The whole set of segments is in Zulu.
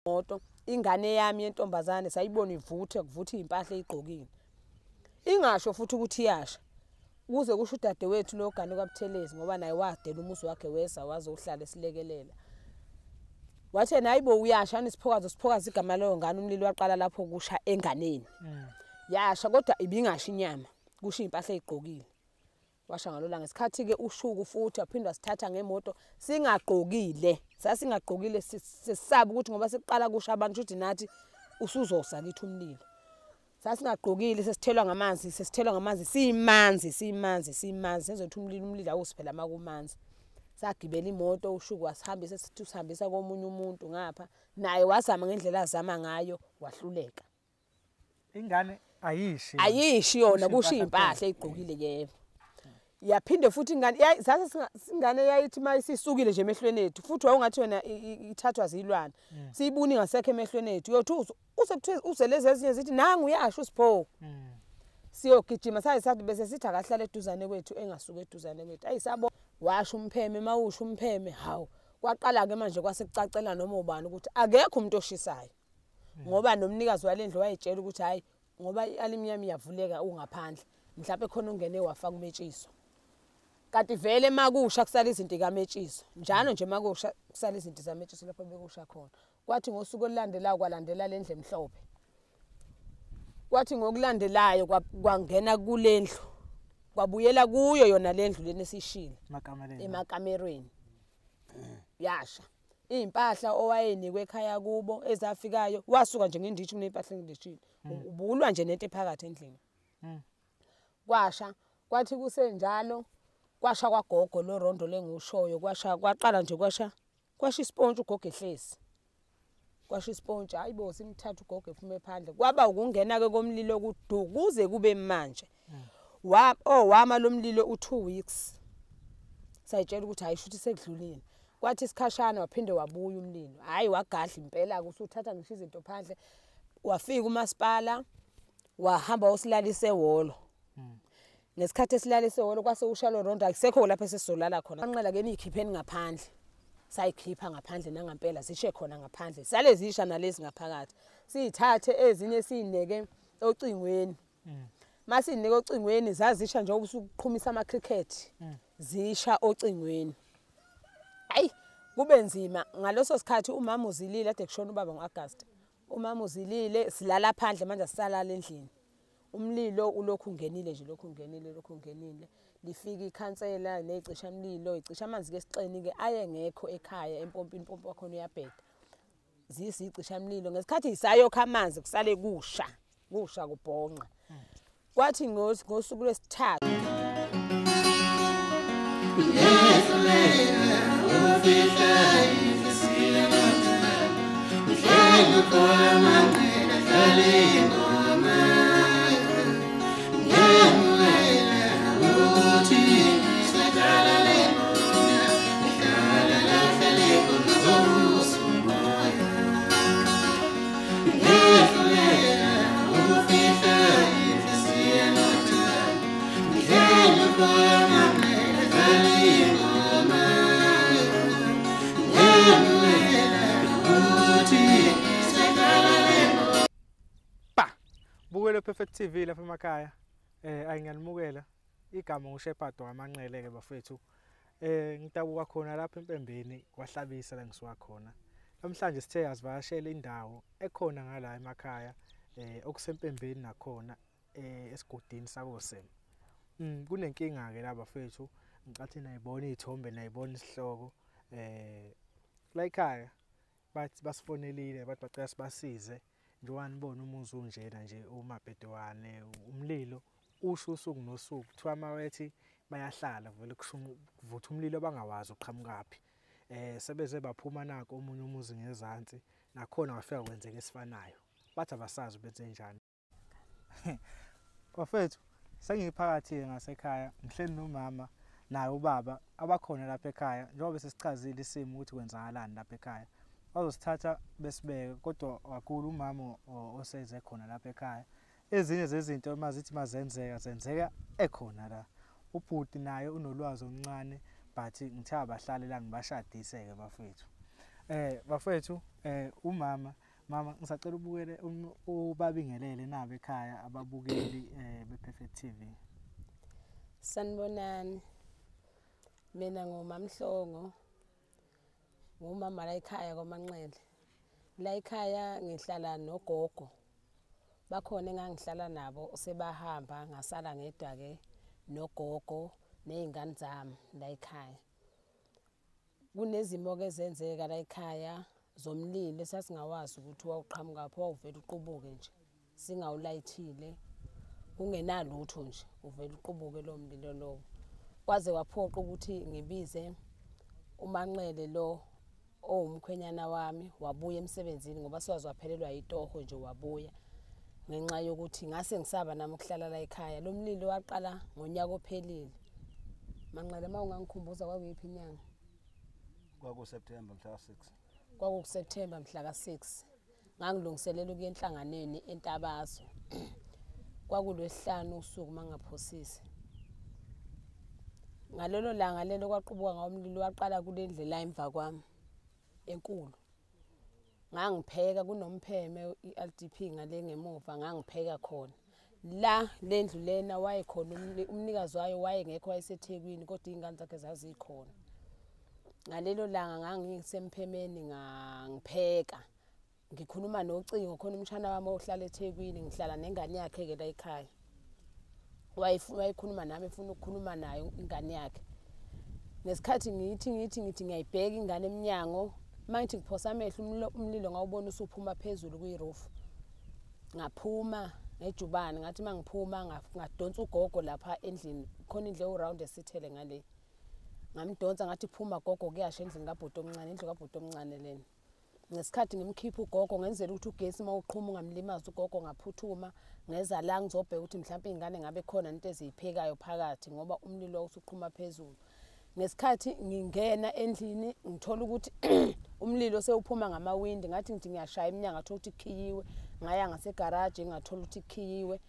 Moto ingane yami yentombazane sayibona ivutha impahla eyigqokile. Ingasho futhi ukuthi iyasha. Kuze kusho udadewethu lo gane kaButhelezi ngoba naye wadela umuzi wakhe wesa wazohlala esilekelela. Wathe nayibo uyasha anisiphokwazi igama leyo ngane umlilo waqala lapho kusha enganeni. Yasha kodwa ibingasha inyama kusha impahla eyigqokile. Washa ngalo la ngesikhathi ke ushuku futhi waphindwa sithatha ngemoto singagqokile. Sasingagqokile sesaba ukuthi ngoba sekuqala kusha abantu uthi nathi usuzosa kithi umlilo. Sasingagqokile sesithelwa ngamanzi simanzi sezothi umlilo awusiphela makumanzi. Sagibela imoto ushuku wasihambisa sithi usihambisa komunye umuntu ngapha naye wazama ngendlela azama ngayo wahluleka. Ingane ayishi yona kusho impahla eyigqokile yebo. Yaphinde futhi ingane yayithi mayisisukile nje emehlweni ethu futhi wawungathi wena ithathwa zilwane siyibuni ngasekho emehlweni ethu yothi uselezi ezinye zithi nangu uyasho usipho siyogijima sathi bese sithi akahlala eduzane kwethu engasuka eduzane kwethu ayisabo washo umpheme mawusho umpheme hawu kwaqala ke manje kwasekucacela noma ubani ukuthi akekho umuntu oshisayo ngoba nomnikazi walendlu wayetshela ukuthi hayi ngoba alimnyama iyavuleka ungaphandle mhlawumbe khona ungene wafaka umetshiso. Kanti vele makusha kusala izinto kaMetshiso njalo nje makusha kusala izinto zaMetshiso lapho bekusha khona. Kwathi ngosuku olulandelayo kwalandela lendle emhlophe. Kwathi ngokulandelayo kwangena kulendlu kwabuyela kuyo yona lendlu leni esishile emakamerweni. Yasha impahla owayenikwe ekhaya kubo ezafikayo wasuka nje ngendithi kunempahla engidishile ubulwa nje nento ephakathi endlini. Kwasha kwathi kusenjalo kwasha kwagogo lo rondo lengushoyo kwaqala nje kwasha ispontshe ugogo ehlezi. Kwasha ispontshe hayibo simthatha ugogo ephume phandle kwaba ukungena ke komlilo kudukuze kube manje. Wama lo mlilo u2 weeks. Sayitshela ukuthi hayishuthi sekudlulile. Kwathi isikhashana waphinde wabuya umlilo. Hayi wagadla impela usuthatha ngisho izinto phandle. Wafika uMasipala wahamba usilalise ehholo. Ngesikhathi esilalise ehholo kwase ushalo rondo akusekho lapho esizolala khona. Anqela ke niyikhipheni ngaphandle. Sayikhipha ngaphandle nangampela zishe khona ngaphandle. Sale zisha nalezi ngaphakathi. Siyithathe ezinye siyineke ocingweni. Masineke ocingweni zazisha nje ubusuqhumisa ama cricket. Zisha ocingweni. Hayi kube nzima ngaloso sikhathi umama uzilile ade kushona ubaba ngoAugust. Umama uzilile silala phandle manje sisalala endlini. Umlilo ulokhu ungenile nje lokhu ungenile. Lifika ikhansela necisha mlilo icisha amanzi ke sixeni ke ayengekho ekhaya empompini impompi wakhona uyabheda. Zisicisha mlilo ngesikhathi isayokha amanzi kusale kusha kubhonqa. Kwathi ngosuku lwesithathu Bukele Perfect TV lapha emakhaya ayinganimukela igama nguShepherd wamanqele ke bafethu ngitabuka khona lapha empembeni kwahlabisa la ngisuka khona namhlanje sithe asivakashela indawo ekhona ngala emakhaya okusempembeni nakhona esigodini sakosem kunenkinga ke la bafethu ngicathi nayibona izithombe nayibona isihloko la ekhaya bathi basifonelile bathi bacela sibasize njengoba nibona umuzi unjena nje umabhedewane umlilo usho usuku nosuku kuthiwa mawethi bayahlala vele kuvutha umlilo bangawazi uqhamukaphi sebeze baphuma nako omunye umuzi ngezansi nakhona wafika kwenzeka esifanayo bathi abasazi benze njani. Bafethu sengiphakathi ngasekhaya ngihleli nomama naye ubaba abakhona lapha ekhaya njengoba sesichazile isimo ukuthi kwenzakalani lapha ekhaya bazosithatha besibeke kodwa wakulu umama oseze khona lapha ekhaya ezinye zezinto mazithi zenzeka ekhona la ubhuti naye unolwazi omncane but ngithe abahlali la ngibashadise ke bafethu Bafowethu umama mama ngisacela ubukele ubabingelele nabo ekhaya ababukeli bePerfect TV. Sanibonani. Mina ngumamhlongo. Ngumama la ekhaya kwaManxele. La ekhaya ngihlala nogogo. Bakhona engangihlala nabo sebahamba ngasala ngedwa ke nogogo nezingane zami la ekhaya. Kunezimo ke zenzeka la ekhaya zomlilo sasingawazi ukuthi wawuqhamuka lapho wawuvela uqubuke nje singawulayithile kungenalutho nje uvela uqubuke lo mlilo lo. Kwaze waphoqa ukuthi ngibize uManxele lo owumkhwenyana wami wabuya emsebenzini ngoba siwazi waphelelwa yitoho nje wabuya ngenxa yokuthi ngase ngisaba nami ukuhlala la ekhaya. Lo mlilo waqala ngonyaka ophelile. Manxele mawungangikhumbuza kwakuyiphi inyanga? Kwaku-September mhla ka-6. Kwaku-September mhla ka-6. Ngangilungiselela ukuya enhlanganweni eNtabazo. Kwakulwesihlanu usuku mangaphosisi. Ngalelo langa lelo kwaqubuka ngawo umlilo waqala kule ndle la emva kwami enkulu. Ngangipheka kunompheme iLDP ngale ngemuva ngangipheka khona. La lendlu lena wayekhona umnikazi wayo wayengekho wayeseThekwini kodwa izingane zakhe zazikhona. Ngalelo langa ngangisemphemeni ngipheka. Ngikhuluma nocingo khona umshana wami ohlala eThekwini ngihlala nengane yakhe ke la ekhaya. Wayikhuluma nami efuna ukukhuluma nayo ingane yakhe. Ngesikhathi ngithi ngiyayibheka ingane eminyango manje ngiphosa amehlo umlilo ngawubona usuphuma phezulu kwi-roof. Ngaphuma ngejubane ngathi mangiphuma ngadonsa ugogo lapha endlini khona indle eround esithele ngale. Ngamdonsa ngathi phuma gogo kuyasho endlini kabhuti omncane indlu kabhuti omncane lena. Ngesikhathi ngimkhipha ugogo ngenzela ukuthi ugesi mawuqhuma ungamlimaza ugogo ngaphuthuma ngeza la ngizobheka ukuthi mhlawumbe ingane ngabe khona into eziyiphekayo phakathi ngoba umlilo usuqhuma phezulu. Ngesikhathi ngingena endlini ngithola ukuthi umlilo sewuphuma ngamawindi ngathi ngithi ngiyashaya iminyango ngathola ukuthi ikhiyiwe ngaya ngasegarage ngathola ukuthi ikhiyiwe.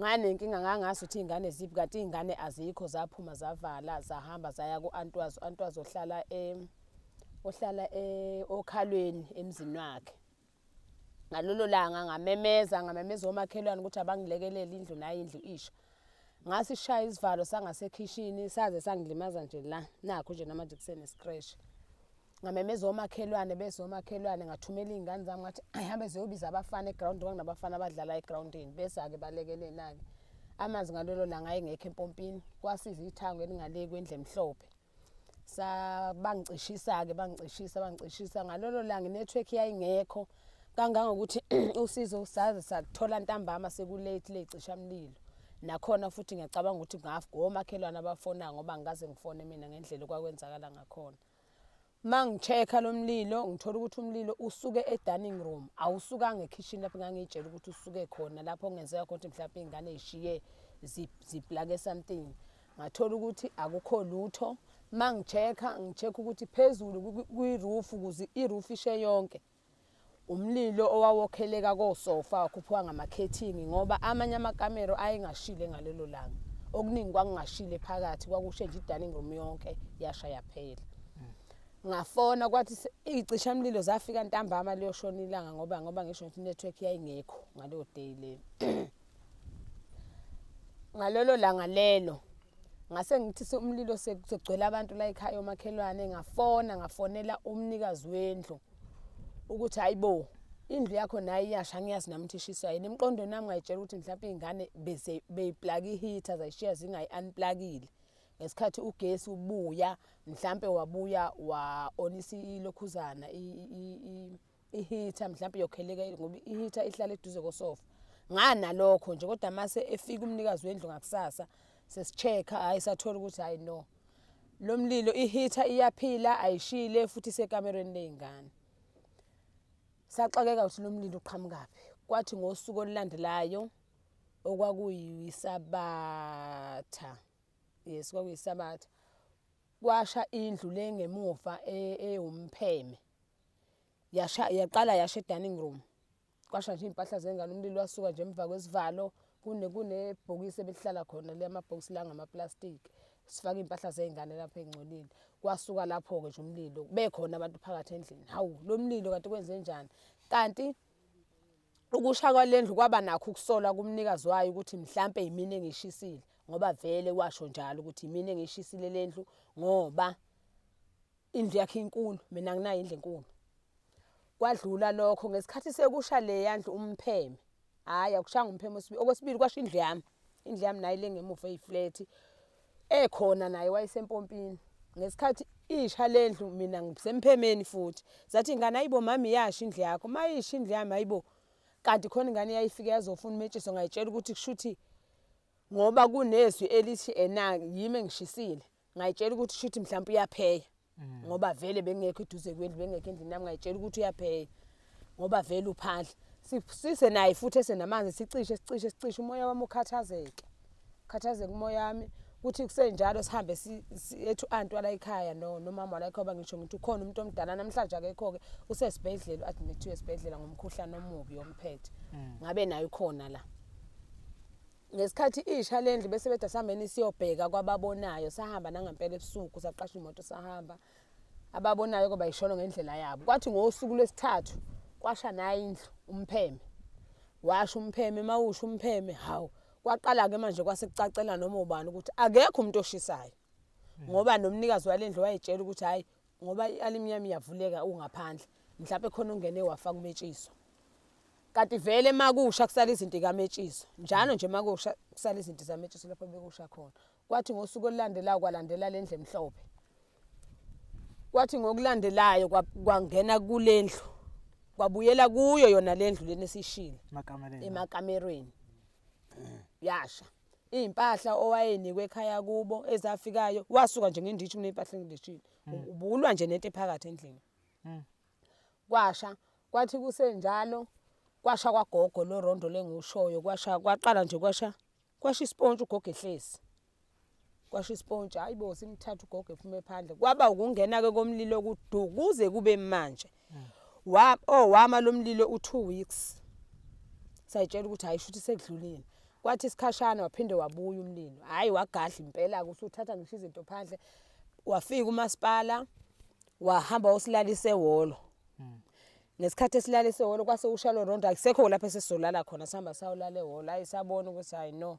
Nganenkinga ngangazi ukuthi ingane ziphi kanti ingane azikho zaphuma zavala zahamba zaya kuAntwazi. uAntwazi ohlala okhalweni emzini wakhe. Ngalolo langa ngamemeza omakhelwane ukuthi abangilekelele indlu nayo indlu isha. Ngasishaya isivalo sangasekhishini saze sangilimaza nje la nakho nje namanje kusene scratch. Ngamemeza omakhelwane bese omakhelwane ngathumela izingane zami ngathi ayihambe ziyobiza abafana eground nginabafana abadlala egroundini bese ake balekelelana. Amanzi ngalolo langa ayengekho empompini kwasiza ithango elingale kwendle emhlophe. Bangicishisa ke bangicishisa ngalolo langa network yayingekho kangangokuthi usizo usaze sathola ntambama sekulate lecisha mlilo. Nakhona futhi ngiyacabanga ukuthi ngomakhelwane abafona ngoba ngikaze ngifone mina ngendlela okwakwenzakala ngakhona. Mangichecka lo mlilo ngithola ukuthi umlilo usuke edining room awusukanga ekitchen lapho ngangitshela ukuthi usuke khona lapho ngenzeka konke mhlawumbe izingane ezishiye ziplake something. Ngathola ukuthi akukho lutho. Mangichecka ukuthi phezulu kwi-roof ukuze i-roof ishe yonke. Umlilo owawokheleka kosofa wakhuphuka ngamakhethini ngoba amanye amakamero ayengashile ngalelo langa. Okuningi kwakungashile phakathi kwakushe nje idining room yonke yasha yaphela. Ngafona kwathi icisha mlilo zafika ntambama leyo shona ilanga ngoba ngisho ukuthi network yayingekho ngaleyo day le. Ngalolo langa lelo ngase ngithi umlilo sekugcwele abantu la ekhaya omakhelwane ngafonela umnikazi wendlu ukuthi hayibo indlu yakho nayo iyasha ngiyazi nami ukuthi ishiswa yini. Emqondweni nami ngayitshela ukuthi mhlawumbe izingane beyiplug iheater zayishiya zingayi-unplugile. Ngesikhathi ugesi ubuya mhlawumbe wabuya wa-onisa ilokhuzana iheater mhlawumbe yokheleka ngoba iheater ihlala eduze kosofa. Nganalokho nje kodwa mase efika umnikazi wendlu ngakusasa sesichecka hayi sathola ukuthi hayi no lo mlilo iheater iyaphila ayishile futhi isekamerweni lezingane. Saxakeka ukuthi lo mlilo uqhamukaphi. Kwathi ngosuku olulandelayo okwakuyisabatha kwakuyisabatha kwasha indlu le ngemuva umpheme yaqala yasha edining room. Kwasha nje impahla zengane umlilo wasuka nje emva kwesivalo kunebhokisi ebelihlala khona le amabhokisi la ngamaplastiki sifaka impahla zeingane lapha engcolile. Kwasuka lapho ke nje umlilo bekhona abantu phakathi endlini. Hawu lo mlilo kanti kwenze njani? Kanti ukusha kwalendlu kwaba nakho ukusola kumnikazi wayo ukuthi mhlambe yimina engishisile ngoba vele washo njalo ukuthi yimina engishisile lendlu ngoba indlu yakhe inkulu mina nginayo indlu enkulu. Kwadlula lokho ngesikhathi sekusha le yandlu umpheme. Hayi akushanga umpheme okwesibili kwasha indlu yami. Indlu yami nayo lengemuva eyiflat ekhona naye wayesempompini. Ngesikhathi isha lendlu mina ngisemphemeni futhi. Zathi ingane ayibo mami yasha indlu yakho. Mayisha indlu yami ayibo. Kanti khona ingane yayifika yazofuna umetshiso ngayitshela ukuthi kushuthi ngoba kunezwi elithi ena yimi engishisile. Ngayitshela ukuthi shuthi mhlawumbe uyapheya. Ngoba vele bengekho eduze kwendlu bengekho endlini nami ngayitshela ukuthi uyapheya. Ngoba vele uphandle. Sise naye futhi esenamanzi sicishe umoya wami ukhathazeke. Khathazeke umoya wami ukuthi kusenjalo sihambe ethu antu ala ekhaya nomama wala ekhaya ngisho ngithi ukhona umuntu omdala namhlanje akekho ke usesibhedlela admithiwe esibhedlela ngomkhuhlane omubi omphethe. Ngabe nayo khona la. Ngesikhathi isha lendlu bese beda sihambeni siyobheka kwababonayo sahamba nangempela ebusuku saqasha imoto sahamba. Ababonayo kuba yishona ngendlela yabo. Kwathi ngosuku lwesithathu kwasha nayo indlu umpheme. Washa umpheme mawusha umpheme hawu. Kwaqala ke manje kwasekucacela noma ubani ukuthi akekho umuntu oshisayo. Ngoba nomnikazi walendlu wayetshela ukuthi hayi ngoba i-aluminium iyavuleka ungaphandle. Mhlawumbe khona ungene wafaka umetshiso. Kanti vele makusha kusala izinto kametshiso. Njalo nje makusha kusala izinto zametshiso lapho bekusha khona. Kwathi ngosuku olulandelayo kwalandela lendlu emhlophe. Kwathi ngokulandelayo kwangena kulendlu. Kwabuyela kuyo yona lendlu leni esishile emakamerweni. Yasha impahla owayenikwe ekhaya kubo ezafikayo wasuka nje ngendishi kunempahla engidishile ubulwa nje nento ephakathi endlini. Kwasha kwathi kusenjalo kwasha kwagogo lo rondo lengushoyo kwaqala nje kwasha ispontshe ugogo ehlezi. Kwasha ispontshe hayibo simthatha ugogo ephume phandle kwaba ukungena ke komlilo kudukuze kube manje. Wama lo mlilo u2 weeks. Sayitshela ukuthi hayi shuthi sekudlulile. Kwathi isikhashana waphinde wabuya umlilo. Hayi wagadla impela usuthatha ngisho izinto phandle. Wafika umasipala wahamba osilalise ehholo. Ngesikhathi esilalise ehholo kwase ushalo rondo akusekho lapha esizolala khona sihamba sawulala ehholo. Hayi sabona ukuthi hayi no.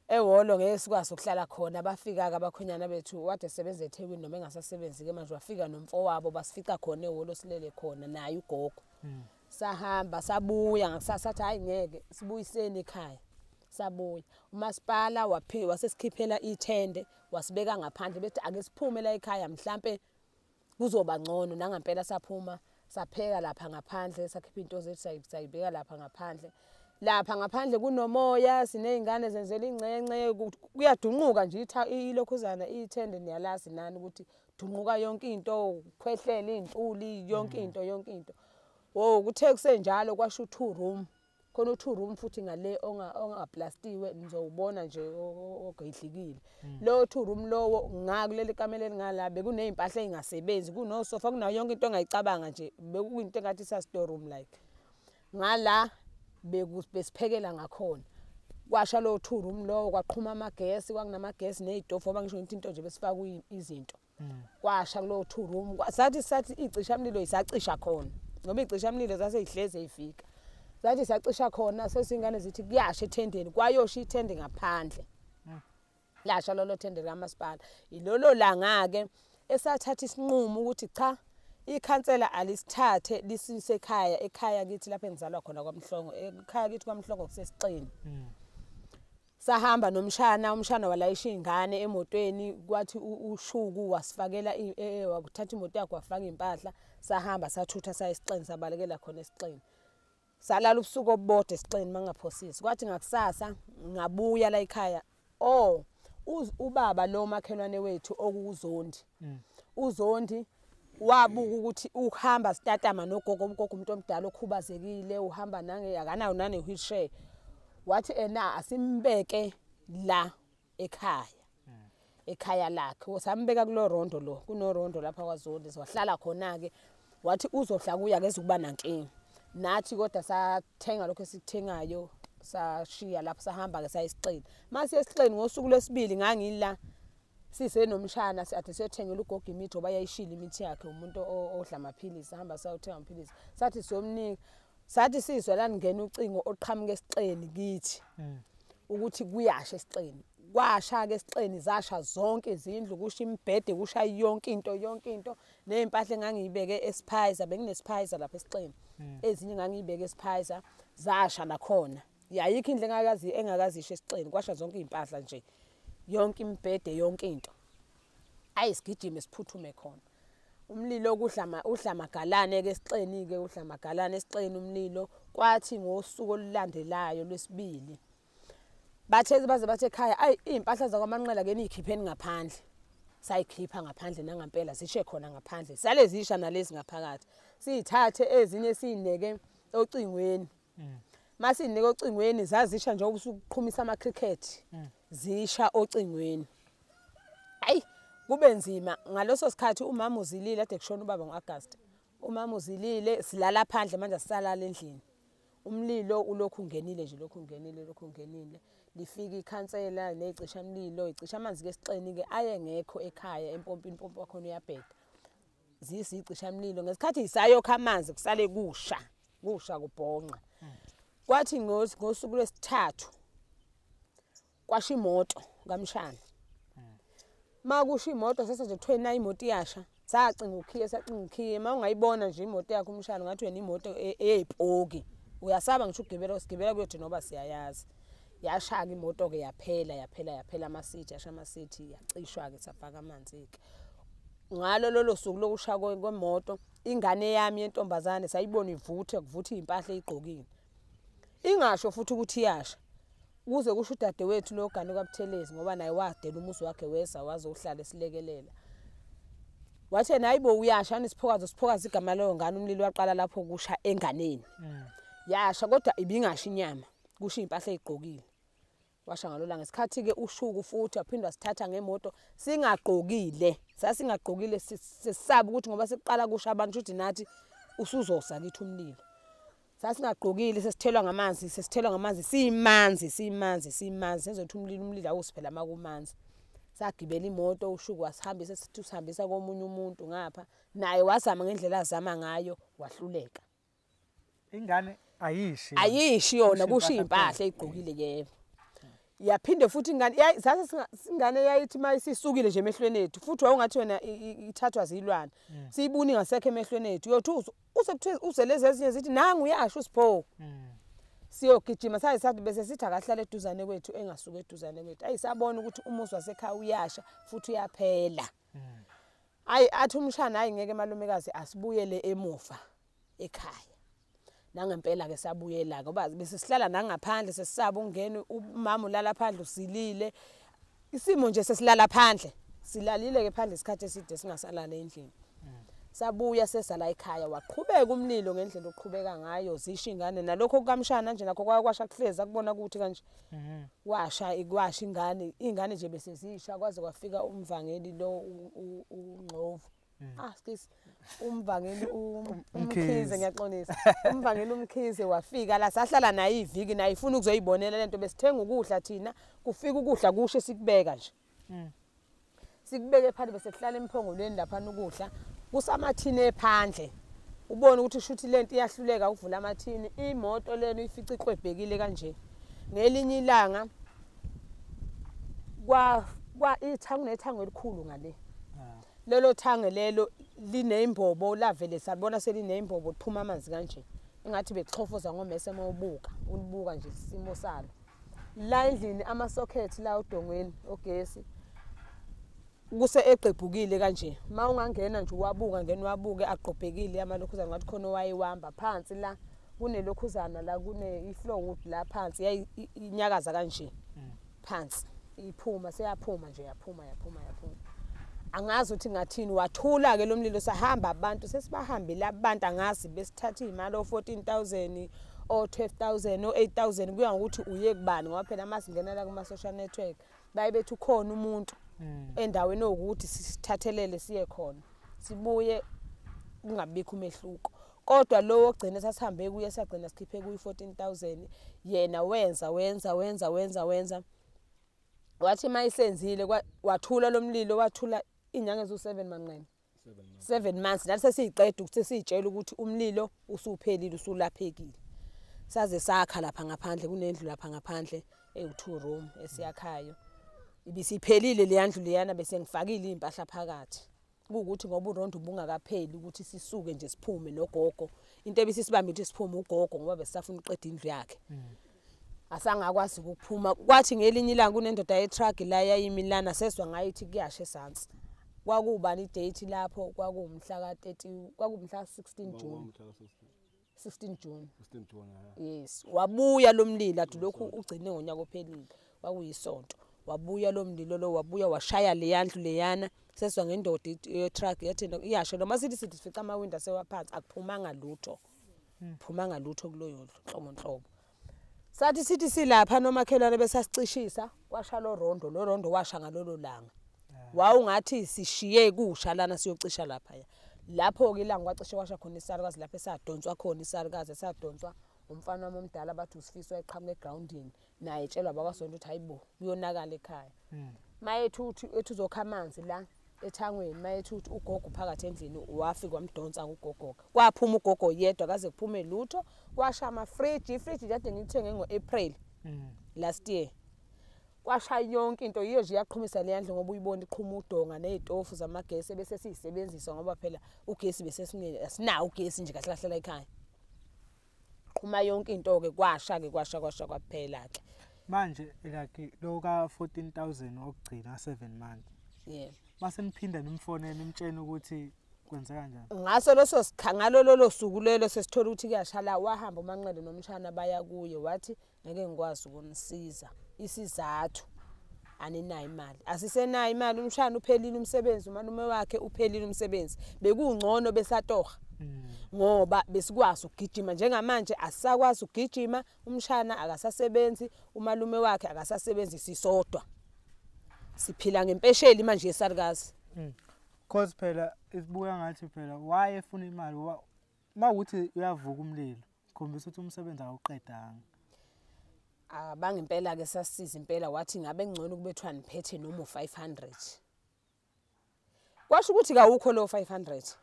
Ehholo ngeke sikwazi ukuhlala khona bafika ke abakhonyana bethu wade sebenza eThekwini noma engasasebenzi ke manje wafika nomfowabo basifica khona ehholo silele khona naye ugogo. Sahamba sabuya ngakusasa athi hayi ngeke sibuyiseni ekhaya. Sabuya umasipala wasesikhiphela ithende wasibeka ngaphandle bethi ake siphume la ekhaya mhlambe kuzoba ngcono nangempela saphuma sapheka lapha ngaphandle sakhipha into zethu sayibeka lapha ngaphandle. Lapha ngaphandle kunomoya sinezingane zenzela ingcence kuyadunquka nje ilokhuzana ithende niyalazi nani ukuthi dunquka yonke into khwehlela intuli yonke into. Oh kuthe kusenjalo kwasho u2 room. Khona u2 room futhi ngale ongaplastiwe nizowubona nje ogedlikile. Lo 2 room lowo ngakuleli kamela elingala bekunezimpahla ezingasebenzi kunosofa kunayo yonke into ongayicabanga nje bekuyinto engathi sa store room like. Ngala besiphekela ngakhona. Kwasha lo 2 room lowo kwaqhuma amagesi kwakunamagesi nezitofu abangisho into nje besifaka izinto. Kwasha lo 2 room sathi icishamlilo isacisha khona. Ngoba icishamlilo zaseyihleze eyifika. Zathi sacisha khona sesingane zithi kuyasha ethendeni kwayosha ithende ngaphandle. Lasha lolo thende kamasipala. Ilolo langa ke esathatha isinqumo ukuthi cha ikhansela alisithathe lisise ekhaya kithi lapho engizalwa khona kwaMhlongo ekhaya kithi kwaMhlongo kusesixini. Sahamba umshana walayisha ingane emotweni kwathi ushuku wasifakela wakuthatha imoto yakhe wafaka impahla sahamba sathutha sayisixini sabalekela khona esixini. Salala ubusuku obode esixini mangaphosisi kwathi ngakusasa ngabuya la ekhaya ubaba lo makhelwane wethu okuzondi. Uzondi wabuka ukuthi uhamba sitatama nogogo umuntu omdala okhubazekile uhamba nange akanayo nane wheelchair. Wathi asimbeke la ekhaya lakhe sambeka kulo rondo lo kunorondo lapha kwaZondi wahlala khona ke wathi uzohla kuya ke ukuba nankinga nathi kodwa sathenga lokho esithengayo sashiya lapho sahamba ke sayisixini mase esixini ngosuku lwesibili ngangila sisenomshana siyathi siyothengela ugogo imithi oba yayishila imithi yakhe umuntu odla amaphilisi hamba sayothenga amaphilisi sathi siyomnika sathi sizwa la ngena ucingo oqhamuka esixeni kithi ukuthi kuyasha esixeni kwasha ke esixeni zasha zonke izindlu kusha imbhede kusha yonke into nezimpahla engangiyibeke eSpicer bengineSpicer lapha esixeni ezinye ngangiyibeke eSpicer zasha nakhona yayikho indle engakazisho esixeni kwasha zonke izimpahla nje yonke imbhede yonke into ayisigijime siphuthume khona umlilo udla magalane ke esixeni ke udla magalane esixeni umlilo kwathi ngosuku olulandelayo lwesibili baze ekhaya ayi izimpahla zakwamanqela ke niyikhipheni ngaphandle sayikhipha ngaphandle nangampela zishe khona ngaphandle sale zisha nalezi ngaphakathi siyithathe ezinye sineke ocingweni masineke ocingweni zazisha nje ubusuqhumisa ama cricket zisha ocingweni ayi kube nzima ngaloso sikhathi umama uzilile ade kushona ubaba ngoAugust umama uzilile silala phandle manje sisalala endlini umlilo ulokhu ungenile nje lokhu ungenile lifika ikhansela necisha umlilo icisha amanzi ke esixeni ke ayengekho ekhaya empompini impompo khona uyabheda ziyicisha umlilo ngesikhathi isayokha amanzi kusale kusha kubhonqa kwathi ngosuku lwesithathu kwasha imoto kamshana makusha imoto sese nje kuthiwe na imoto iyasha sacinga ukhiye mawungayibona nje imoto yakho umshana ngathi wena imoto eyibhoki uyasaba ngisho usigibela kuyothi noba siyayazi yashaka imoto ke yaphela amasithi yasha amasithi yacishwa ke safaka amanzi ke ngalo lolo suku lokushaka kwemoto ingane yami yentombazane sayibona kuvutha izimpahla ezigqokile ingasho futhi ukuthi iyasha kuze kusho udadewethu lo gane kwaButhelezi ngoba naye wadela umuzi wakhe wesa wazohlala esilekelela wathi nayibo uyasha nisiphokaza igama leyo ngane umlilo waqala lapho kusha enganeni yasha kodwa ibingasha inyama kusha impahla ezigqokile washa ngalo la ngesikhathi ke ushuku futhi waphindwa sithatha ngemoto singagqokile sasingagqokile sisaba ukuthi ngoba siqala kusha abantu uthi nathi usuzosa kithi umlilo sasingagqokile sesithelwa ngamanzi simanzi senzothi umlilo awusiphela makumanzi sagibela imoto ushuku wasihambisa sithi usihambisa komunye umuntu ngapha naye wazama ngendlela azama ngayo wahluleka ingane ayishi yona kusha impahla egqokile yebo yaphinde futhi ingane yayithi mayisisukile nje emehlweni ethu futhi wawungathi wena ithathwa zilwane siyibuni ngasekho emehlweni ethu yothi uselezi ezinye zithi nangu uyasho usipho siyogijima sathi bese sithi akahlala eduzane kwethu engasuka eduzane kwethu ayisabona ukuthi umuzi wasekhaya uyasha futhi uyaphela athi umshana ngeke malumekazi asibuyele emuva ekhaya nangempela ke sabuyela ngoba bese sihlala nangaphandle sesisaba ungena umama ulala phandle usilile isimo nje sesilala phandle silalile ke phandle isikhathi eside singasalala endlini sabuya sesala ekhaya waqhubeka umlilo ngendlela oqhubeka ngayo zisha ingane nalokho kukamshana nje nakho kwasha kuhleza kubona ukuthi kanje washa ingane nje bese zisha kwaze kwafika umvangeli lo uNgcovu skisi umvangeli umkhize ngiyaxolisa umvangeli umkhize wafika la sahlala naye iviki naye ifuna ukuzoyibonela lento besithenga ukudla thina kufika ukudla kushe sikubeka nje sikubeke phandle bese kuhlala emphongolweni lapha ukudla kusamathini ephandle ubone ukuthi shuthi lento iyahluleka ukuvula amathini imoto lena uyifica iqwebhekile kanje ngelinye ilanga ithango elikhulu ngale lelo thange lelo linembobo lavele sabona selinembobo liphuma amanzi kanje engathi bexhofoza ngomese mawubuka ulibuka nje isimo salo la endlini ama socket la udongweni ogesi kuse eqebhukile kanje mawungangena nje wabuke aqophekile amalokhuzana ngathi khona wayiwamba phansi la kunelokhuzana la kune ifloor wood la phansi inyakaza kanje phansi iphuma seyaphuma nje yaphuma angazi ukuthi ngathini wathula ke lo mlilo sahamba abantu sesibahambile abantu angazi besithatha imali o14,000 o12,000 o8,000 kuya ngokuthi uye kubani ngoba phela masingenela kuma social network bayibethi ukhona umuntu endaweni ukuthi sisithathelele siye khona sibuye kungabikho umehluko kodwa lo ogcina sasihambe kuye sagcina sikhiphe kuyi14,000 yena wenza wathi mayisenzile wathula lomlilo wathula inyanga ezu7 manqene 7 months nathi sesiyiqeda ukuthi siyitshela ukuthi umlilo usuphelile usulaphekile saze sakha lapha ngaphandle kunendlu lapha ngaphandle ewu2 room esiyakhayo ibisiphelile le yandlu leyana bese ngifakile impahla phakathi ukuthi ngoba uRondo ubungakapheli ukuthi sisuke nje siphume nogogo into ebisisibambe ukuthi siphume ugogo ngoba besafuna uqeda indlu yakhe asangakwazi ukuphuma kwathi ngelinye ilanga kunendoda ye-truck la yayimilana seswa ngayithi kuyashe esansi kwakubani idate lapho kwakumhla ka30 kwakumhla 16 June 16 June yes wabuya lomlilo athi lokhu ugcine ngonyaka ophelile kwakuyisonto wabuya lomlilo lo wabuya washaya le yandlu leyana seswa ngendoda ye-truck yathi iyashe noma sithi sifica amawindow asewaphansi akuphumanga lutho phumanga lutho kuloyo nhlobo sathi sithi silapha nomakhelwane besasicishisa washa lo Rondo washa ngalolo langa wawungathi sishiye kusha lana siyocisha lapho ke ilanga kwacishe washa khona isalukazi lapho esadonswa khona isalukazi esadonswa umfana wami omdala bathi usifiswa eqhamuka egroundini naye etshelwa bakwaSonto ukuthi hayibo kuyonakala ekhaya mayethu uzokha amanzi la ethangweni mayethu ugogo phakathi endlini wafika wamdonsa ugogo kwaphuma ugogo yedwa kaze kuphume lutho kwasha ama-fridge kade ngithenge ngo-April last year kwasha yonke into yiyo nje yaqhumisa le yandle ngoba uyibona iqhuma udonga nezitofu zamagesi bese siyisebenzisa ngoba phela ugesi bese asinawo ugesi nje kahle la ekhaya qhuma yonke into ke kwasha kwaphela ke manje like lo ka 14,000 okugcina 7 months yebo mase niphinda nimfonele nimtshela ukuthi kwenza kanjani ngaso loso sikhangalo lolo suku lelo sesithola ukuthi kuyashala wahamba uManqele nomshana baya kuye wathi ngeke ngikwazi ukunisiza isizathu aninayo imali asisenayo imali umshana uphelile umsebenzi umalume wakhe uphelile umsebenzi bekungcono besatoha ngoba besikwazi ukugijima njengamanje asisakwazi ukugijima umshana akasasebenzi umalume wakhe akasasebenzi sisodwa siphila ngempesheli manje yesalukazi cause phela isibuya ngathi phela why efuna imali mawuthi uyavuka umlilo khombisa ukuthi umsebenzi awuqedanga bangempela ke sasiza impela wathi ngabe ngcono kubethwa niphethe noma 500 kwasho ukuthi kawukho lo 500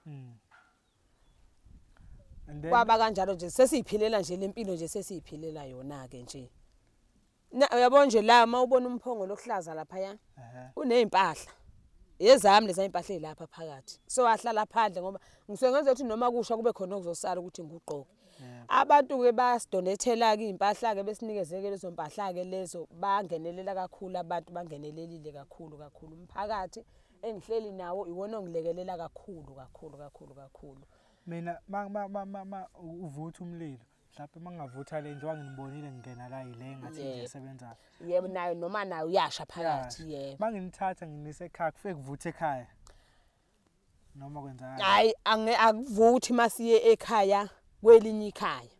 kwaba kanjalo nje sesiyiphilela nje lempilo nje sesiyiphilela yona ke nje uyabona nje la mawubona umphongo lokuhlaza lapha ya uneimpahla ezami leza impahla ezilapha phakathi so ahlala phandle ngoba ngisengenza ukuthi noma kusha kube khona okuzosala ukuthi ngigqoke abantu ke basidonethela ke impahla ke besinikezeke lezo mpahla ke lezo bangenelela kakhulu abantu bangenelelile kakhulu umphakathi engihleli nawo iwona ongilekelela kakhulu mina uvutha umlilo mhlawumbe mangavutha le nje wanginibonile ngingena la yile ngathi nje isebenza yebo nayo noma nayo uyasha phakathi yebo manginithatha nginise ekhaya kufike kuvuthe ekhaya noma kwenzakala hayi akuvuthi masiye ekhaya kwelinye ikhaya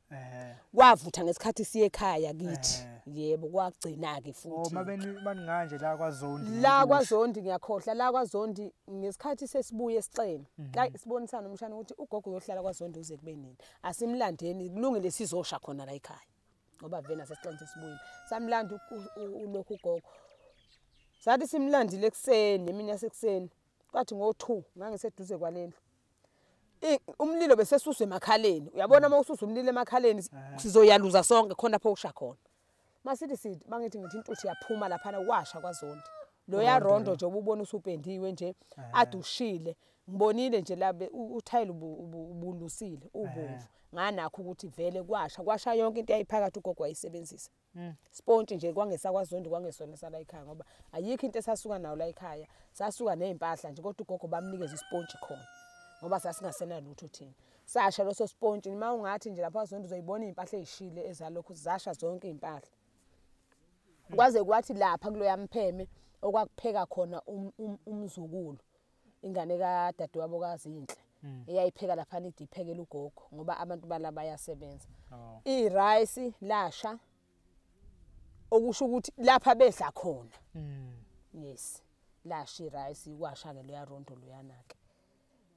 kwavutha ngesikhathi siye ekhaya kithi yebo kwagcina ke futhi maninganje la kwaZondi ngiyakhohlwa la kwaZondi ngesikhathi sesibuye esixeme la sibonisana nomshana ukuthi ugogo uyohlala kwaZondi uze kube nini asimlandeni kulungile sizosha khona la ekhaya ngoba vena sesixeme sesibuyile samlanda ulokhu ugogo sathi simlandile ekseni emini yasekuseni kwathi ngo2 ngangiseduze kwalendlu umlilo besesuswe emakhaleni uyabona mawususwa umlilo emakhaleni sizoyaluza sonke khona lapho usha khona masithi bangithi intuthu yaphuma lapha washa kwaZondi lo ya Rondo nje ububona usupendiwe nje adushile ngibonile nje labe uthayile ubulusile ubovu nganakho ukuthi vele kwasha yonke into yayiphakathi ugogo wayisebenzisa sponge nje kwangesakwaZondi kwangesona sala ekhaya ngoba ayikho into esasuka nayo la ekhaya sasuka nezimpahla nje kodwa ugogo bamnikeza isponge khona ngoba sasingasena lutho thina sasha loso sponge nima ungathi nje lapha kwaZondi uzoyibona impahla ezishile ezalokho zasha zonke impahla kwaze kwathi lapha kulo yampheme okwakupheka khona umzukulu ingane kadadewabo kaZinhle eyayipheka lapha nidiphekela ugogo ngoba abantu bala bayasebenza irice lasha okusho ukuthi lapha bedla khona yes lasha irice kwasha ke lo ya Rondo lo yanake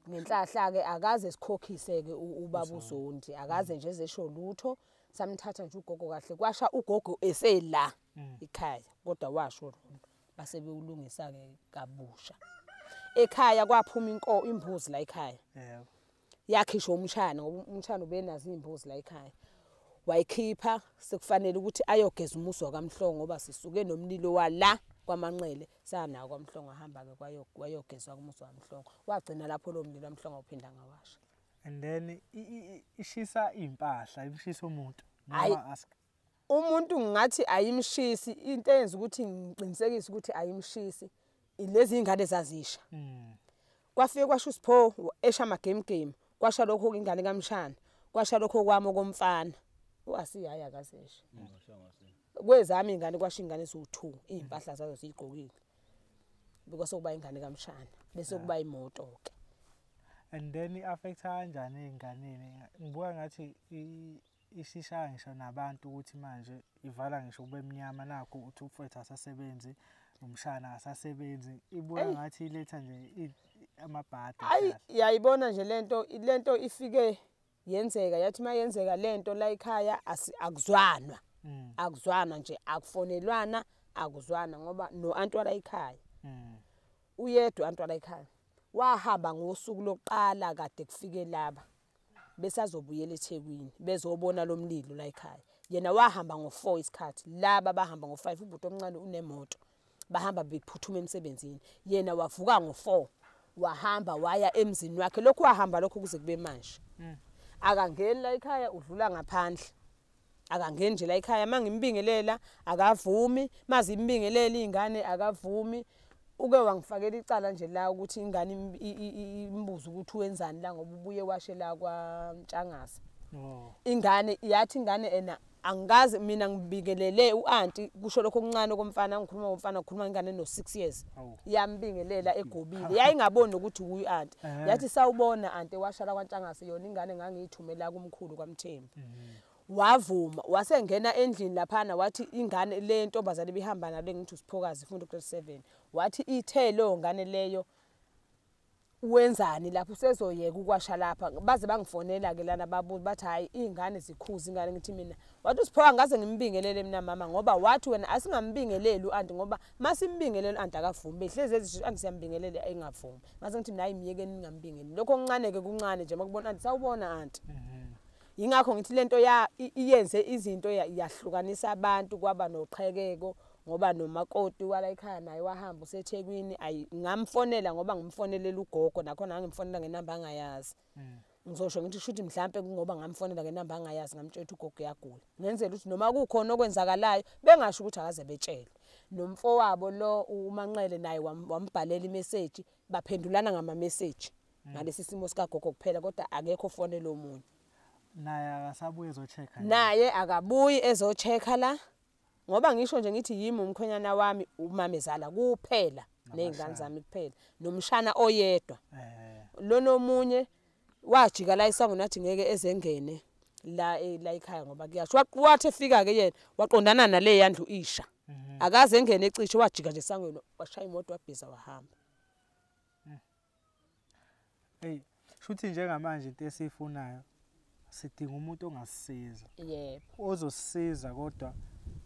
ngenhlahla ke akaze sikhokhise ke ubaba uZondi akaze nje ezesho lutho samthatha nje ugogo kahle kwasha ugogo esela ekhaya kodwa washo Rondo base bewulungisa ke kabusha. Ekhaya kwaphuma imbuzi la ekhaya. Yebo. Yakhishwa umshana ngoba umshana ubenazo imbuzi la ekhaya. Wayikhipha sekufanele ukuthi ayogeza umusi wakamhlongo ngoba sisuke nomlilo wala kwamanqele sana kwaMhlongo ahamba ke kwayogezwa kumusi waMhlongo. Wagcina lapho lo mlilo waMhlongo uphinda ngawasha. And then ishisa impahla, imshisa umuntu. Umuntu ngathi ayimshisi into eyenza ukuthi ngiqinisekise ukuthi ayimshisi ilezi ingane zazisha. Kwafike kwasho uSipho esha ama game kwasha lokho ingane kaMshana kwasha lokho kwami komfana wasiyaya akasesha. Kwezami ingane kwasha ingane eziwu2 impahla zazo zigqokile because kuba ingane kaMshana bese kuba imoto ke. And then affect kanjani einganeni? Ngibuka ngathi isisha ngisho nabantu ukuthi manje ivala ngisho kube emnyama nakho uthi ufethu asasebenzi umshana asasebenzi ibuka ngathi iletha nje amabhadi. Ayi yayibona nje lento ifike yenzeka yathi mayenzeka lento la ekhaya akuzwanwa. Akuzwana nje akufonelwana akuzwana ngoba no Antwala ekhaya. UYETHU Antwala ekhaya wahamba ngosuku lokuqala kade kufike laba besazobuyela eThekwini bezobona lo mlilo la ekhaya. Yena wahamba ngo4 isikhathi laba bahamba ngo5 ubhuti omncane unemoto bahamba bephuthuma emsebenzini. Yena wavuka ngo4 wahamba waya emzini wakhe lokho wahamba lokho kuze kube manje. Akangeni la ekhaya udlula ngaphandle. Akangeni nje la ekhaya mangimbingelela akavumi mazi imbingelela ingane akavumi. Uke wangifakela icala nje la ukuthi ingane imbuzo ukuthi wenzani la ngoba ubuye washe la kwaMtshangasa. Ingane yathi ingane ena angazi mina ngibingelele uanti kusho lokho okuncane komfana ngikhuluma ngomfana ngikhuluma ingane no6 years. Yambingelela egobile yayingaboni ukuthi uyi aunty. Yathi sawubona aunty washala kwaNtshangase yona ingane ngangiyithumela kumkhulu kwaMthembu. Wavuma wasengena endlini laphana wathi ingane le ntombazane bihamba nalo ngithi uSiphokazi ifunda grade 7 wathi ithe lo ngane leyo wenzani lapho usezoyeka ukwasha lapha baze bangifonela ke lana babuza bathi hayi ingane zikhuza ingane ngithi mina wathi uSiphoka ngaze ngimbingelele mina mama ngoba wathi wena asingambingeleli uanti ngoba masimbingelele uanti akavumi behlezi ezithi anti siyambingelele engavumi ngaze ngithi mina ayimiyekeni ngingambingeleli lokho okuncane ke kuncane nje makubona anti sawubona anti. Ingakho ngithi lento iyenze izinto yahlukanisa abantu kwaba noqhekeko ngoba nomakoti wala ekhaya naye wahamba useThekwini ngamfonela ngoba ngimfonelela ugogo nakhona ngimfonela ngenamba angayazi. Ngizosho ngithi shuthi mhlambe ngoba ngamfonela ngenamba angayazi ngamtshela ukuthi ugogo yagula. Ngenzela ukuthi noma kukhona okwenzakalayo bengasho ukuthi akaze betshele. Nomfowabo lo uManqele naye wambhalela imessage baphendulana ngama message ngalesi simo sika gogo kuphela kodwa akekho fonela omunye. Naye akasabuye ezochecka. Naye akabuyi ezochecka la ngoba ngisho nje ngithi yimi umkhonyana wami umamezala kuphela nezingane zami kuphela nomshana oyedwa. Lo nomunye wajika la isango nathi ngeke ezengene la ekhaya ngoba kuyasho wathi efika ke yena waqondana nale yandlu isha akaze engene ecishe wajika nje sangweni washaya imoto wabhiza wahamba. Hey shuthi njengamanje into esifunayo sidinga umuntu ongasisiza. Yebo. Ozosisiza kodwa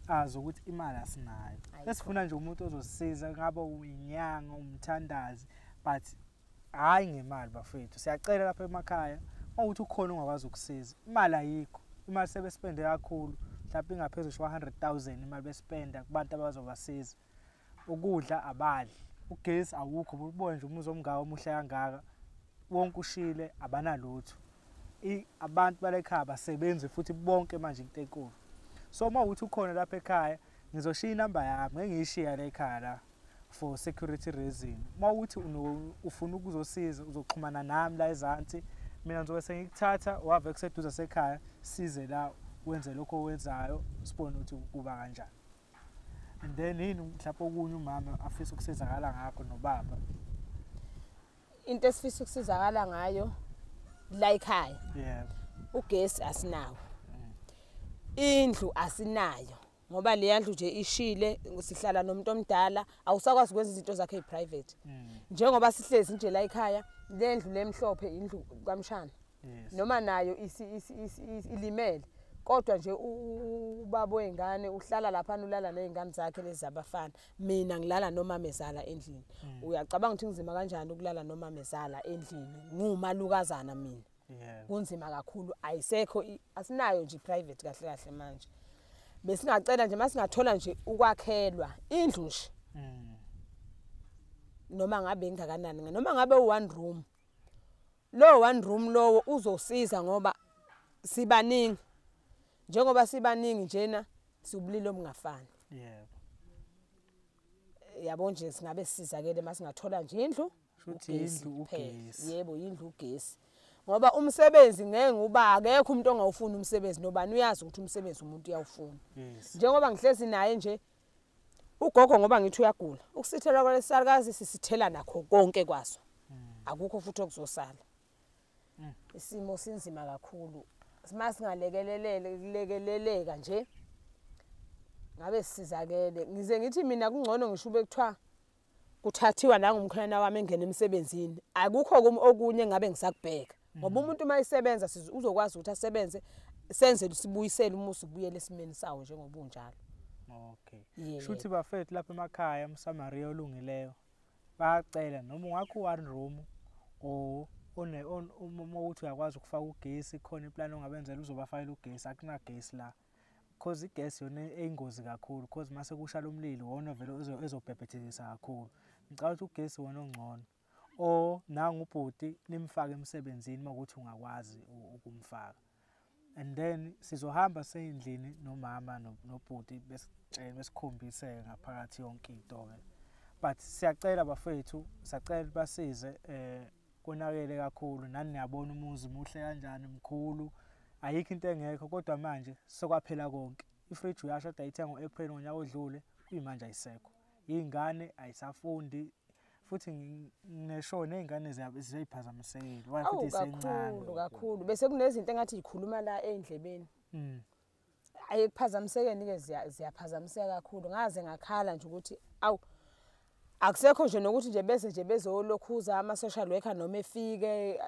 azi ukuthi imali asinayo. Esifuna nje umuntu ozosisiza ngabe uyinyanga umthandazi but hayi ngemali bafethu. Siyacela lapha emakhaya ukuthi ukhona ongakwazi ukusiza. Imali ayikho. Imali sebespende kakhulu. Mhlawumbe ingaphezulu kwa 100,000 imali bespenda kubantu abazobasiza. Ukudla abadli. Ugesi awukho ubone nje umuzi omngaka omuhle kangaka. Wonke ushile abanalutho. Abantu balekhaya basebenze futhi bonke manje into enkulu. So mawuthi ukhona lapha ekhaya ngizoshiya inamba yami ngengiyishiya la ekhaya la for security reason. Mawuthi ufuna ukuzosiza uzoxhumana nami la ezansi mina ngizobe sengikuthatha wave kuseduza sekhaya size la wenze lokho owenzayo sibone ukuthi kuba kanjani. And then yini mhlawumbe okunye umama afisa ukusizakala ngakho nobaba. Into esifisa ukusizakala ngayo la ekhaya. Yebo. Ugesi asinawo. Indlu asinayo ngoba le yandlu nje ishile sihlala nomuntu omdala awusakwazi ukwenza izinto zakhe eprivate. Njengoba sihlezi nje la ekhaya le ndlu lemhlophe indlu kaMshana. Noma nayo ilimele kodwa nje ubaba wengane uhlala lapha ulala nezingane zakhe lezabafana mina ngilala nomamezala endlini uyacabanga ukuthi ngizima kanjani ukulala nomamezala endlini ngumalukazana mina kunzima kakhulu ayisekho asinayo nje private kahle kahle manje besingacela nje masingathola nje ukwakhelwa indlu nje noma ngabe engakanani noma ngabe u1 room lo 1 room lowo uzosiza ngoba sibaningi njengoba sibaningi njena siubulilo obungafani yabo nje singabe sisizakele masingathola nje indlu ugesi yebo indlu ugesi ngoba umsebenzi ngeke nguba akekho umuntu ongawufuna umsebenzi nobani uyazi ukuthi umsebenzi umuntu uyawufuna njengoba ngihlezi naye nje ugogo ngoba ngithi uyagula ukusithela kwalesikazi sisithela nakho konke kwaso akukho futhi okuzosala isimo sinzima kakhulu masingalekeleleka nje ngabe sisizakele ngize ngithi mina kungcono ngisho bekuthiwa kuthathiwa la ngumkhwana wami engene emsebenzini akukho okunye ngabe ngisakubheka ngoba umuntu mayisebenza uzokwazi ukuthi asebenze senze sibuyisele umusi kubuyele esimeni sawo njengoba unjalo. Okay. Shuthi bafethu lapha emakhaya umsamaria olungileyo bayacela noma ungakho 1 room o uma uthi uyakwazi ukufaka ugesi khona iplan ongabenzela uzobafayela ugesi akuna gesi la because igesi yona eyingozi kakhulu because mase kushala umlilo wona vele ezobhebhethekisa kakhulu ngicela ukuthi ugesi wona ongcono o nanga ubhuti nimfake emsebenzini makuthi ungakwazi ukumfaka and then sizohamba seyindlini nomama nobhuti besikhombise ngaphakathi yonke into ke but siyacela bafethu siyacela basize konakele kakhulu nani niyabona umuzi muhle kanjani mkhulu ayikho into engekho kodwa manje sokwaphela konke ifridge uyashoda ayithenga ngoApril ngonyaka odlule kuyimanje ayisekho ingane ayisafundi futhi ngisho nezingane ziyayiphazamisekile why futhi isencane kakhulu bese kunezinto engathi ikhuluma la endlebeni ayikuphazamisekeni ke ziyaphazamiseka kakhulu ngaze ngakhala nje ukuthi awu akusekho nje nokuthi nje bese nje bezolokhuza ama social worker noma efike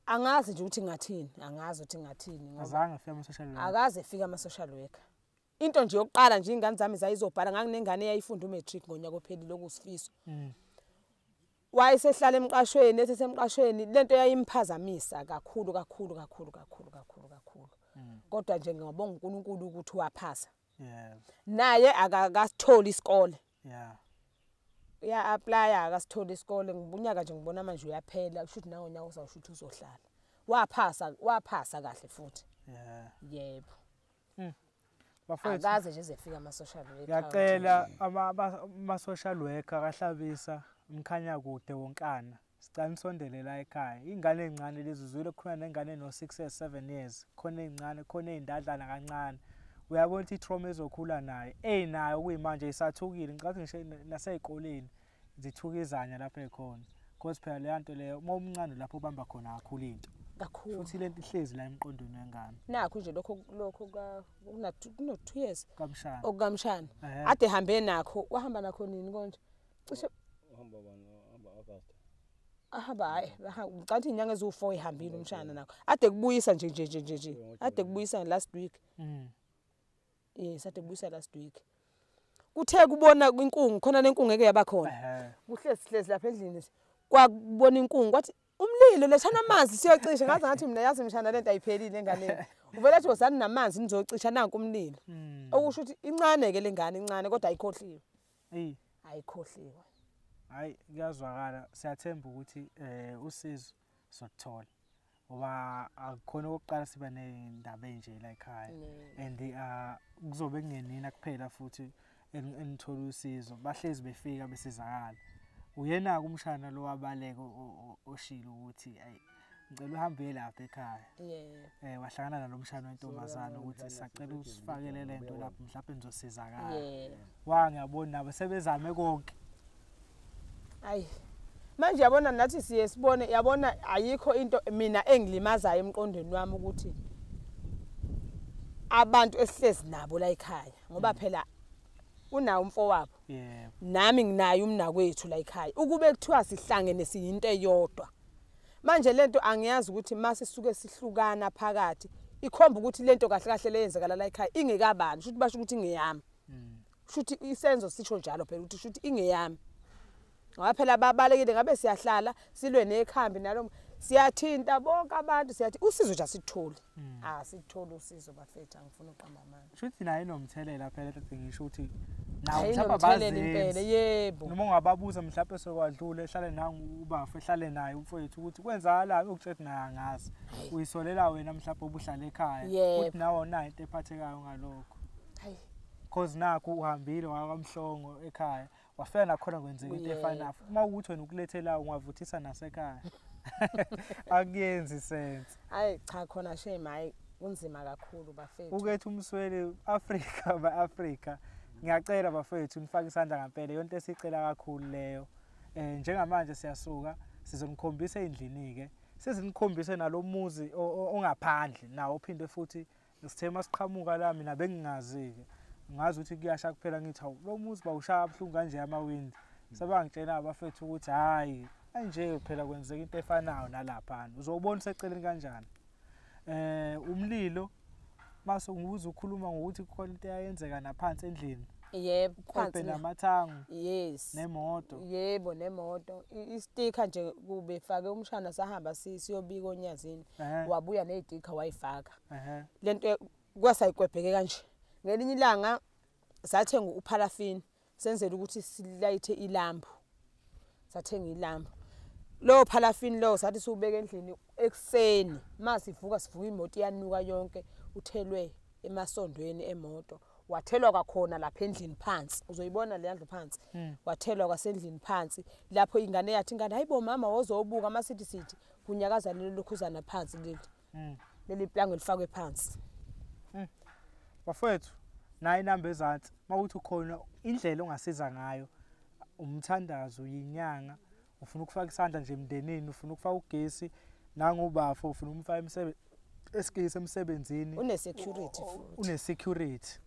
angazi nje ukuthi ngathini angazi ukuthi ngathini ngoba azange afike ama social worker akaze efika ama social worker into nje yokuqala nje ingane zami zayizobhala nganginengane eyayifunda umatric ngonyaka ophelile okusifiso wayesehlala emqashweni esesemqashweni lento yayimphazamisa kakhulu kodwa nje ngiyabonga uNkulunkulu ukuthi waphasa naye akasitholi isikole ya apply akasitholi isikole ngibunyaka nje ngibona manje uyaphela kushuthi nawo nyaka uzawushuthi uzohlala waphasa kahle futhi yebo akaze nje zefika ama social worker ngiyacela ama social worker kahlabisa umkhanya kude wonkana sicela nisondele la ekhaya ingane ezincane lezi uzwile khona nengane no 6 years 7 years khona ezincane khona ezindadlana kancane uyabona ukuthi itrauma ezokhula naye nayo kuyimanje isathukile ngicathi ngisho nasezikoleni zithukizanya lapha ekhona because phela le nto leyo uma umncane lapho ubamba khona kakhulu into kakhulu futhi lento ihlezi la emqondweni wengane nakho nje lokho kuna 2 years kamshana okukamshana ade hambe nakho wahamba nakho nini konje cishe uhamba August hayi ngicathi inyanga ezu4 ihambile umshana nakho ade kubuyisa nje ade kubuyisa last week yes ade kubuyisa last week kuthe kubona kwinkungu khona lenkungu ngeke yaba khona kuhlezi lapha endlini kwakubona inkungu kwathi umlilo lethana amanzi siyocisha ngaze ngathi mina yazi mshana lento ayiphelile engane uvela ethi wosani namanzi nizocisha nanku umlilo okusho ukuthi incane ke lengane incane kodwa ayikhohliwe ayikhohliwe hayi kuyazwakala siyathemba ukuthi usizo sothola ngoba akukhona okokuqala siba nezindaba enje la ekhaya and kuzobe kungenina kuphela futhi enithola usizo bahlezi befika besizakala uyena kumshana lo wabaleka oshilo ukuthi ayi ngicela uhambe lapha ekhaya wahlangana nalomshana wentombazana ukuthi sacela usifakele lento lapho mhlawumbe nizosizakala wangiyabona nabo sebezame konke ayi manje yabona nathi siye sibone yabona ayikho into mina engilimazayo emqondweni wami ukuthi abantu esihlezi nabo la ekhaya ngoba phela unawo umfowabo nami nginayo umnakwethu la ekhaya ukube kuthiwa sihlangene siyinto eyodwa manje lento angiyazi ukuthi mase sisuke sihlukana phakathi ikhomba ukuthi lento kahle kahle leyenzekala la ekhaya ingekabani shuthi basho ukuthi ingeyami shuthi isenzo sisho njalo phela ukuthi shuthi ingeyami ngoba phela babalekile ngabe siyahlala silwe nekhambi nalo siyathinta bonke abantu siyathi usizo nje asitholi sithole usizo bafethu angifuna uqamba amanga shuthi naye nomthelela phela lethi ngisho ukuthi nawo mhlawumbe bazi impela yebo noma ungababuza mhlawumbe sokwadlula ehlale nangu ubafu ehlale naye umfowethu ukuthi kwenzakalani ukutshela naye angazi uyisolela wena mhlawumbe obuhlala ekhaya ukuthi nawo nayo into ephathekayo ngalokho hayi cause naku uhambile wakamhlongo ekhaya wafika nakhona kwenzeka into efanayo uma ukuthi wena ukulethela ungavuthisa nasekhaya akuyenzi sense hayi cha khona shame hayi kunzima kakhulu bafethu ukethu umswele Africa ba-Africa ngiyacela bafethu nifake isandla ngempela yonke esicela kakhulu leyo njengamanje siyasuka sizonikhombisa endlini ke sizinikhombise nalomuzi ongaphandle nawo uphinde futhi sithema siqhamuka la mina bengingazi ke ngazi ukuthi kuyasha kuphela ngithi hawu lo muzi bawushaya abhlungu kanje amawindi sabangitshela abafethu ukuthi hayi kanje phela kwenzeka into efanayo nalapha uzobona seceleni kanjani umlilo mase ngibuza ukukhuluma ngokuthi kukhona into eyenzeka naphansi endlini yebo phansi namathangu yes nemoto yebo nemoto istika nje kube fake umshana sahamba siyobika onyazini wabuya nezidika wayifaka lento kwasayikwebheke kanje ngelinye ilanga sathenga uparaffin senzele ukuthi silayithe ilambu sathenga ilambu lo paraffin lo sathi siubeka endlini ekseni masivuka sivuka imoto iyanuka yonke uthelwe emasondweni emoto wathelwa kwakhona lapha endlini phansi uzoyibona le yandlu phansi wathelwa kwasendlini phansi lapho ingane yathi ingane hayibo mama wozobuka amasithi kunyakaza lelo lokhuzana phansi leli plango lifakwe phansi bafethu nayi inamba ezansi mawuthi ukhona indlela ongasiza ngayo umthandazo yinyanga ufuna ukufaka isandla nje emndenini ufuna ukufaka ugesi nangobafu ufuna umfaka esigesi emsebenzini une security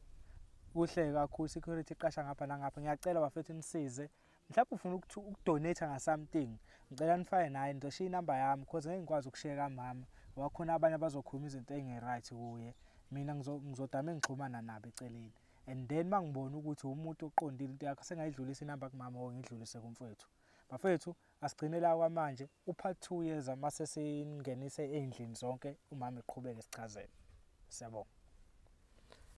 kuhle kakhulu security iqasha ngapha nangapha ngiyacela bafethu nisize mhlawumbe ufuna ukudonate nga something ngicela nifake naye ngizoshiya inamba yami because ngeke ngikwazi ukushare kamama wakhona abanye abazokhuluma izinto engeright kuye mina ngizodama ngixhumana nabo eceleni and then mangibona ukuthi umuntu oqondile into yakhe sengayidlulisa inamba kumama ngidlulise kumfowethu bafethu asigcine la kwamanje upart 2 years amase singenise endlini zonke umama eqhubeke sichazele siyabonga.